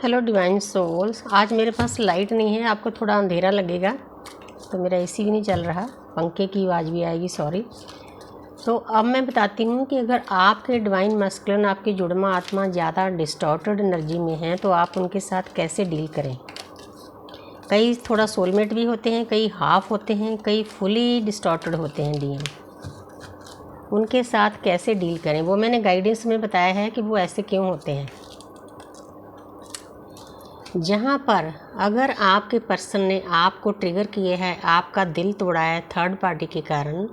Hello divine souls. आज मेरे पास light नहीं है, आपको थोड़ा अंधेरा लगेगा तो मेरा एसी भी नहीं चल रहा, पंखे की आवाज़ भी आएगी, सॉरी। तो अब मैं बताती हूँ कि अगर आपके डिवाइन मस्कुलिन, आपकी जुड़वा आत्मा ज़्यादा डिस्टॉर्टेड एनर्जी में हैं तो आप उनके साथ कैसे डील करें। कई थोड़ा सोलमेट भी होते हैं, कई हाफ होते हैं, कई फुली डिस्टॉर्टेड होते हैं डीएम। उनके साथ कैसे डील करें वो मैंने गाइडेंस में बताया है कि वो ऐसे क्यों होते हैं। जहाँ पर अगर आपके पर्सन ने आपको ट्रिगर किए है, आपका दिल तोड़ा है थर्ड पार्टी के कारण,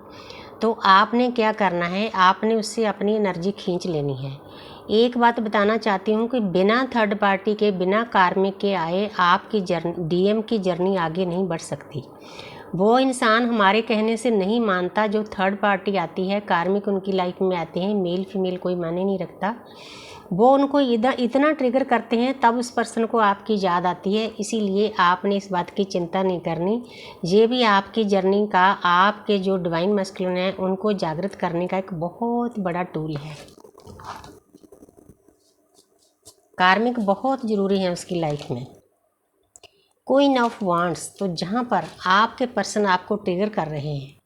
तो आपने क्या करना है, आपने उससे अपनी एनर्जी खींच लेनी है। एक बात बताना चाहती हूँ कि बिना थर्ड पार्टी के, बिना कार्मिक के आए आपकी डीएम की जर्नी आगे नहीं बढ़ सकती। वो इंसान हमारे कहने से नहीं मानता जो थर्ड पार्टी आती है, कार्मिक उनकी लाइफ में आते हैं, मेल फीमेल कोई मायने नहीं रखता। वो उनको इतना ट्रिगर करते हैं तब उस पर्सन को आपकी याद आती है। इसीलिए आपने इस बात की चिंता नहीं करनी। ये भी आपकी जर्नी का, आपके जो डिवाइन मस्कुलिन है उनको जागृत करने का एक बहुत बड़ा टूल है। कार्मिक बहुत ज़रूरी है उसकी लाइफ में। क्वीन ऑफ वांड्स, तो जहाँ पर आपके पर्सन आपको ट्रिगर कर रहे हैं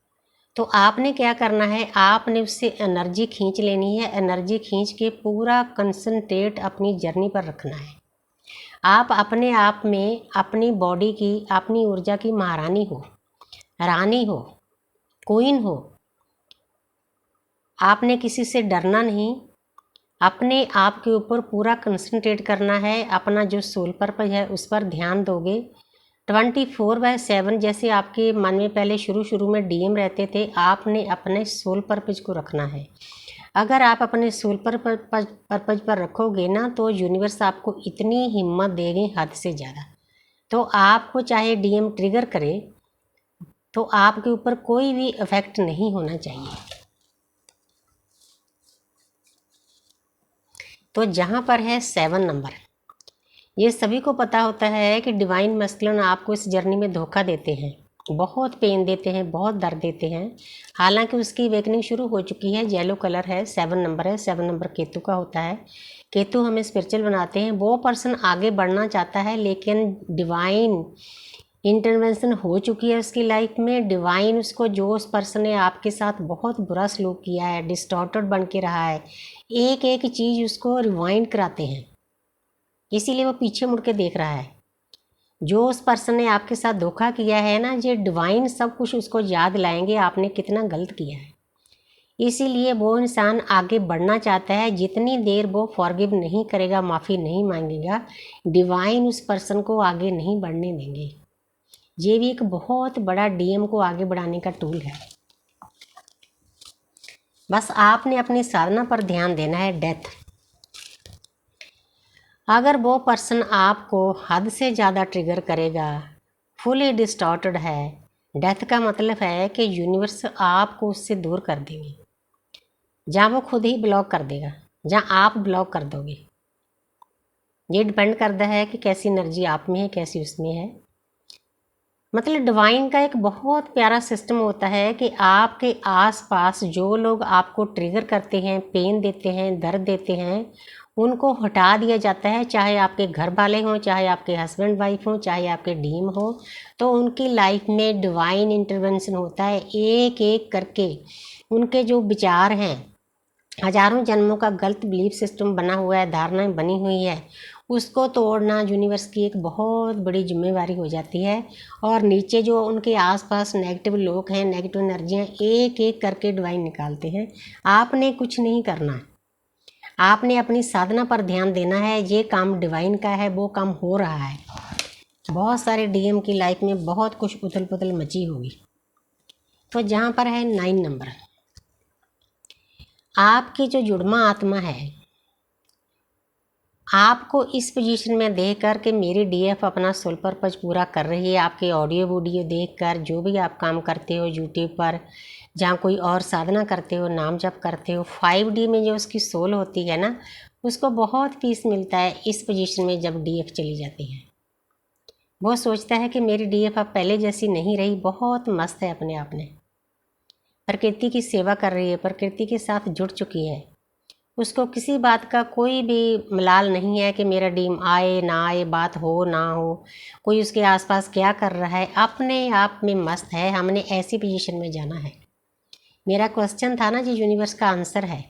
तो आपने क्या करना है, आपने उससे एनर्जी खींच लेनी है। एनर्जी खींच के पूरा कंसंट्रेट अपनी जर्नी पर रखना है। आप अपने आप में, अपनी बॉडी की, अपनी ऊर्जा की महारानी हो, रानी हो, क्वीन हो। आपने किसी से डरना नहीं, अपने आप के ऊपर पूरा कंसंट्रेट करना है। अपना जो सोल पर्पज है उस पर ध्यान दोगे 24/7। जैसे आपके मन में पहले शुरू में डीएम रहते थे, आपने अपने सोल पर्पज को रखना है। अगर आप अपने सोल पर्पज पर रखोगे ना तो यूनिवर्स आपको इतनी हिम्मत देंगे हद से ज़्यादा। तो आपको चाहे डीएम ट्रिगर करे तो आपके ऊपर कोई भी इफेक्ट नहीं होना चाहिए। तो जहाँ पर है 7 नंबर, ये सभी को पता होता है कि डिवाइन मस्कुलिन आपको इस जर्नी में धोखा देते हैं, बहुत पेन देते हैं, बहुत दर्द देते हैं। हालांकि उसकी वेकनिंग शुरू हो चुकी है। येलो कलर है, 7 नंबर है। 7 नंबर केतु का होता है। केतु हमें स्पिरिचुअल बनाते हैं। वो पर्सन आगे बढ़ना चाहता है लेकिन डिवाइन इंटरवेंशन हो चुकी है उसकी लाइफ में। डिवाइन उसको, जो उस पर्सन ने आपके साथ बहुत बुरा सलूक किया है, डिस्टॉर्टेड बन के रहा है, एक एक चीज़ उसको रिवाइंड कराते हैं। इसीलिए वो पीछे मुड़ के देख रहा है। जो उस पर्सन ने आपके साथ धोखा किया है ना, ये डिवाइन सब कुछ उसको याद लाएंगे आपने कितना गलत किया है। इसीलिए वो इंसान आगे बढ़ना चाहता है। जितनी देर वो फॉरगिव नहीं करेगा, माफ़ी नहीं मांगेगा, डिवाइन उस पर्सन को आगे नहीं बढ़ने देंगे। ये भी एक बहुत बड़ा डीएम को आगे बढ़ाने का टूल है। बस आपने अपनी साधना पर ध्यान देना है। डेथ, अगर वो पर्सन आपको हद से ज़्यादा ट्रिगर करेगा, फुली डिस्टॉर्टेड है, डेथ का मतलब है कि यूनिवर्स आपको उससे दूर कर देंगे। जहाँ वो खुद ही ब्लॉक कर देगा, जहाँ आप ब्लॉक कर दोगे। ये डिपेंड करता है कि कैसी एनर्जी आप में है, कैसी उसमें है। मतलब डिवाइन का एक बहुत प्यारा सिस्टम होता है कि आपके आसपास जो लोग आपको ट्रिगर करते हैं, पेन देते हैं, दर्द देते हैं, उनको हटा दिया जाता है। चाहे आपके घर वाले हों, चाहे आपके हस्बैंड वाइफ हों, चाहे आपके डीएम हो, तो उनकी लाइफ में डिवाइन इंटरवेंशन होता है। एक एक करके उनके जो विचार हैं, हजारों जन्मों का गलत बिलीफ सिस्टम बना हुआ है, धारणाएं बनी हुई है, उसको तोड़ना यूनिवर्स की एक बहुत बड़ी जिम्मेवारी हो जाती है। और नीचे जो उनके आसपास नेगेटिव लोग हैं, नेगेटिव एनर्जियाँ एक एक करके डिवाइन निकालते हैं। आपने कुछ नहीं करना है, आपने अपनी साधना पर ध्यान देना है। ये काम डिवाइन का है, वो काम हो रहा है। बहुत सारे डीएम की लाइफ में बहुत कुछ उथल पुथल मची होगी। तो जहाँ पर है 9 नंबर, आपकी जो जुड़वा आत्मा है आपको इस पोजीशन में देख कर के मेरी डीएफ अपना सोल पर्पज पूरा कर रही है। आपके ऑडियो वीडियो देख कर, जो भी आप काम करते हो यूट्यूब पर, जहाँ कोई और साधना करते हो, नाम जप करते हो, 5D में जो उसकी सोल होती है ना, उसको बहुत पीस मिलता है इस पोजीशन में जब डीएफ चली जाती है। वो सोचता है कि मेरी डीएफ अब पहले जैसी नहीं रही, बहुत मस्त है अपने आप में, प्रकृति की सेवा कर रही है, प्रकृति के साथ जुड़ चुकी है, उसको किसी बात का कोई भी मलाल नहीं है कि मेरा ड्रीम आए ना आए, बात हो ना हो, कोई उसके आसपास क्या कर रहा है, अपने आप में मस्त है। हमने ऐसी पोजीशन में जाना है। मेरा क्वेश्चन था ना जी, यूनिवर्स का आंसर है।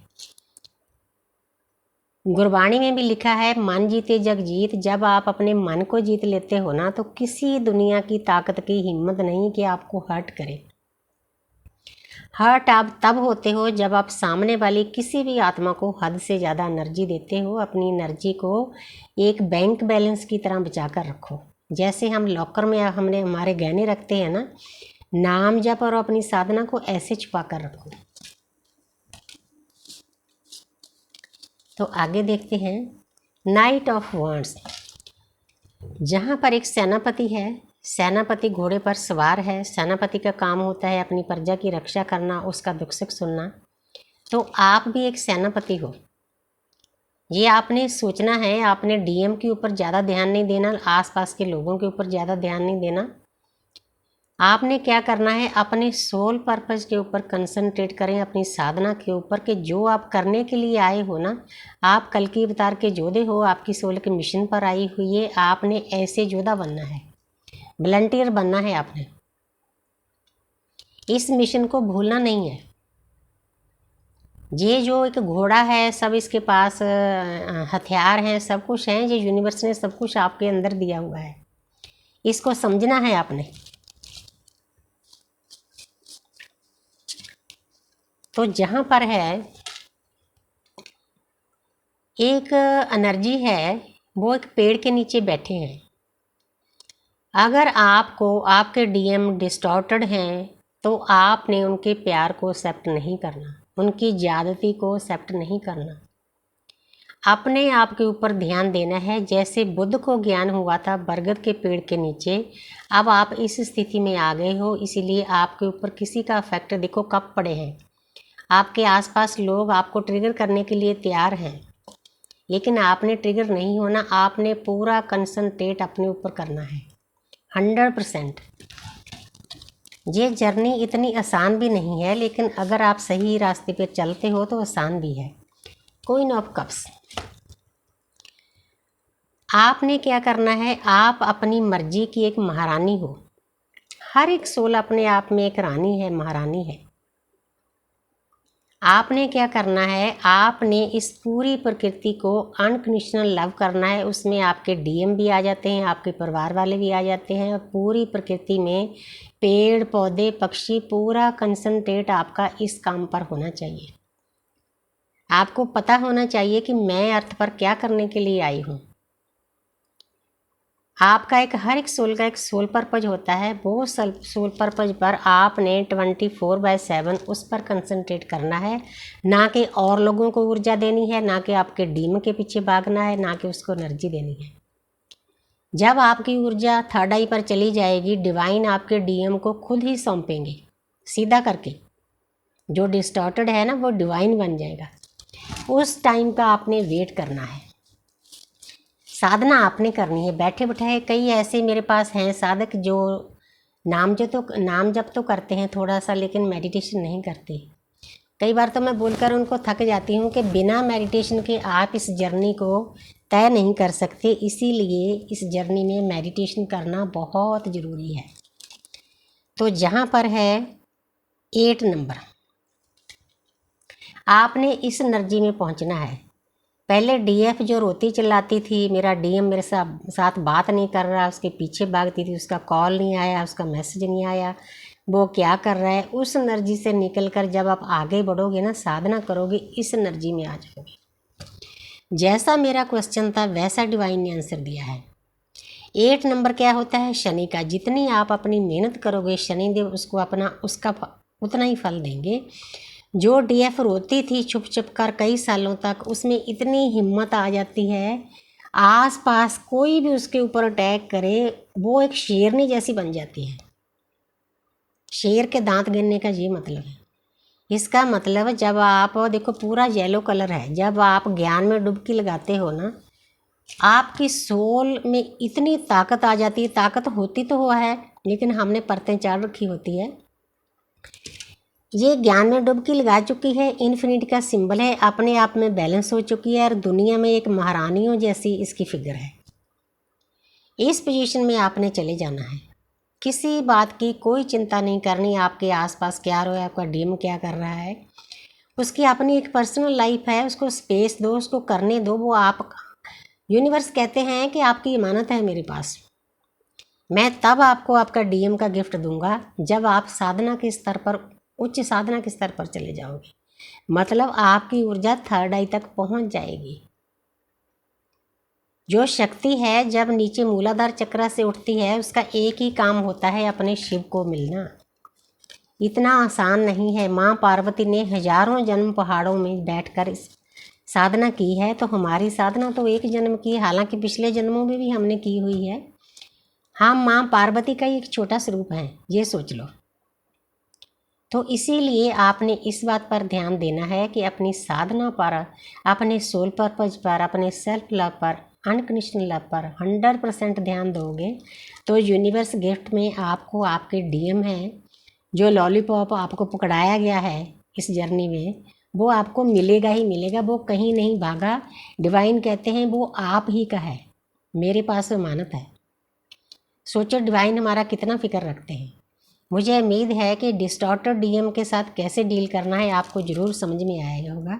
गुरबाणी में भी लिखा है, मन जीते जग जीत। जब आप अपने मन को जीत लेते हो ना, तो किसी दुनिया की ताकत की हिम्मत नहीं कि आपको हर्ट करे। हर्ट आप तब होते हो जब आप सामने वाली किसी भी आत्मा को हद से ज़्यादा एनर्जी देते हो। अपनी एनर्जी को एक बैंक बैलेंस की तरह बचा कर रखो। जैसे हम लॉकर में हमने हमारे गहने रखते हैं ना, नाम जप और अपनी साधना को ऐसे छुपा कर रखो। तो आगे देखते हैं, नाइट ऑफ वांड्स। जहाँ पर एक सेनापति है, सेनापति घोड़े पर सवार है। सेनापति का काम होता है अपनी प्रजा की रक्षा करना, उसका दुख सुख सुनना। तो आप भी एक सेनापति हो। ये आपने सोचना है, आपने डीएम के ऊपर ज़्यादा ध्यान नहीं देना, आसपास के लोगों के ऊपर ज़्यादा ध्यान नहीं देना। आपने क्या करना है, अपने सोल पर्पस के ऊपर कंसंट्रेट करें, अपनी साधना के ऊपर, कि जो आप करने के लिए आए हो ना, आप कल की अवतार के योद्धे हो, आपकी सोल के मिशन पर आई हुई है। आपने ऐसे योद्धा बनना है, वॉलंटियर बनना है आपने। इस मिशन को भूलना नहीं है। ये जो एक घोड़ा है, सब इसके पास हथियार हैं, सब कुछ हैं, ये यूनिवर्स ने सब कुछ आपके अंदर दिया हुआ है। इसको समझना है आपने। तो जहाँ पर है एक एनर्जी है, वो एक पेड़ के नीचे बैठे हैं। अगर आपको आपके डीएम डिस्टॉर्टेड हैं, तो आपने उनके प्यार को एक्सेप्ट नहीं करना, उनकी ज़्यादती को एक्सेप्ट नहीं करना। अपने आप के ऊपर ध्यान देना है। जैसे बुद्ध को ज्ञान हुआ था बरगद के पेड़ के नीचे, अब आप इस स्थिति में आ गए हो, इसीलिए आपके ऊपर किसी का इफेक्ट देखो कब पड़े हैं। आपके आसपास लोग आपको ट्रिगर करने के लिए तैयार हैं, लेकिन आपने ट्रिगर नहीं होना। आपने पूरा कंसंट्रेट अपने ऊपर करना है 100%। ये जर्नी इतनी आसान भी नहीं है, लेकिन अगर आप सही रास्ते पे चलते हो तो आसान भी है। Queen of cups. आपने क्या करना है, आप अपनी मर्जी की एक महारानी हो। हर एक सोल अपने आप में एक रानी है, महारानी है। आपने क्या करना है, आपने इस पूरी प्रकृति को अनकंडीशनल लव करना है। उसमें आपके डीएम भी आ जाते हैं, आपके परिवार वाले भी आ जाते हैं, और पूरी प्रकृति में पेड़ पौधे पक्षी, पूरा कंसंट्रेट आपका इस काम पर होना चाहिए। आपको पता होना चाहिए कि मैं अर्थ पर क्या करने के लिए आई हूँ। आपका एक हर एक सोल का एक सोल पर्पज होता है। वो सोल पर्पज पर आपने 24/7 उस पर कंसंट्रेट करना है, ना कि और लोगों को ऊर्जा देनी है, ना कि आपके डीम के पीछे भागना है, ना कि उसको एनर्जी देनी है। जब आपकी ऊर्जा थर्ड आई पर चली जाएगी, डिवाइन आपके डीएम को खुद ही सौंपेंगे सीधा करके। जो डिस्टॉर्टेड है ना, वो डिवाइन बन जाएगा। उस टाइम का आपने वेट करना है। साधना आपने करनी है। बैठे बैठाए कई ऐसे मेरे पास हैं साधक जो नाम जप तो करते हैं थोड़ा सा, लेकिन मेडिटेशन नहीं करते। कई बार तो मैं बोलकर उनको थक जाती हूँ कि बिना मेडिटेशन के आप इस जर्नी को तय नहीं कर सकते। इसीलिए इस जर्नी में मेडिटेशन करना बहुत ज़रूरी है। तो जहाँ पर है 8 नंबर, आपने इस एनर्जी में पहुँचना है। पहले डीएफ जो रोती चिल्लाती थी, मेरा डीएम मेरे साथ बात नहीं कर रहा, उसके पीछे भागती थी, उसका कॉल नहीं आया, उसका मैसेज नहीं आया, वो क्या कर रहा है, उस एनर्जी से निकलकर जब आप आगे बढ़ोगे ना, साधना करोगे, इस एनर्जी में आ जाओगे। जैसा मेरा क्वेश्चन था वैसा डिवाइन ने आंसर दिया है। 8 नंबर क्या होता है, शनि का। जितनी आप अपनी मेहनत करोगे, शनिदेव उसका उतना ही फल देंगे। जो डीएफ रोती थी छुप छुप कर कई सालों तक, उसमें इतनी हिम्मत आ जाती है, आस पास कोई भी उसके ऊपर अटैक करे, वो एक शेरनी जैसी बन जाती है। शेर के दांत गिनने का ये मतलब है। इसका मतलब जब आप देखो पूरा येलो कलर है, जब आप ज्ञान में डुबकी लगाते हो ना, आपकी सोल में इतनी ताकत आ जाती है। ताकत होती तो हुआ है, लेकिन हमने परतें चाड़ रखी होती है। ये ज्ञान में डुबकी लगा चुकी है, इन्फिनिटी का सिंबल है, अपने आप में बैलेंस हो चुकी है और दुनिया में एक महारानियों जैसी इसकी फिगर है। इस पोजीशन में आपने चले जाना है। किसी बात की कोई चिंता नहीं करनी, आपके आसपास क्या हो रहा है, आपका डीएम क्या कर रहा है, उसकी अपनी एक पर्सनल लाइफ है, उसको स्पेस दो, उसको करने दो। वो आप यूनिवर्स कहते हैं कि आपकी इमानत है मेरे पास। मैं तब आपको आपका डीएम का गिफ्ट दूंगा जब आप साधना के स्तर पर, उच्च साधना के स्तर पर चले जाओगे। मतलब आपकी ऊर्जा थर्ड आई तक पहुंच जाएगी। जो शक्ति है जब नीचे मूलाधार चक्र से उठती है, उसका एक ही काम होता है, अपने शिव को मिलना। इतना आसान नहीं है। माँ पार्वती ने हजारों जन्म पहाड़ों में बैठकर इस साधना की है, तो हमारी साधना तो एक जन्म की है, हालांकि पिछले जन्मों में भी हमने की हुई है। हम माँ पार्वती का एक छोटा स्वरूप है, ये सोच लो। तो इसीलिए आपने इस बात पर ध्यान देना है कि अपनी साधना पर, अपने सोल पर्पज पर, अपने सेल्फ लव पर, अनकंडीशनल लव पर 100% ध्यान दोगे तो यूनिवर्स गिफ्ट में आपको आपके डीएम हैं, जो लॉलीपॉप आपको पकड़ाया गया है इस जर्नी में, वो आपको मिलेगा ही मिलेगा। वो कहीं नहीं भागा। डिवाइन कहते हैं वो आप ही का है, मेरे पास अमानत है। सोचो डिवाइन हमारा कितना फिक्र रखते हैं। मुझे उम्मीद है कि डिस्टॉर्टेड डीएम के साथ कैसे डील करना है आपको ज़रूर समझ में आएगा होगा।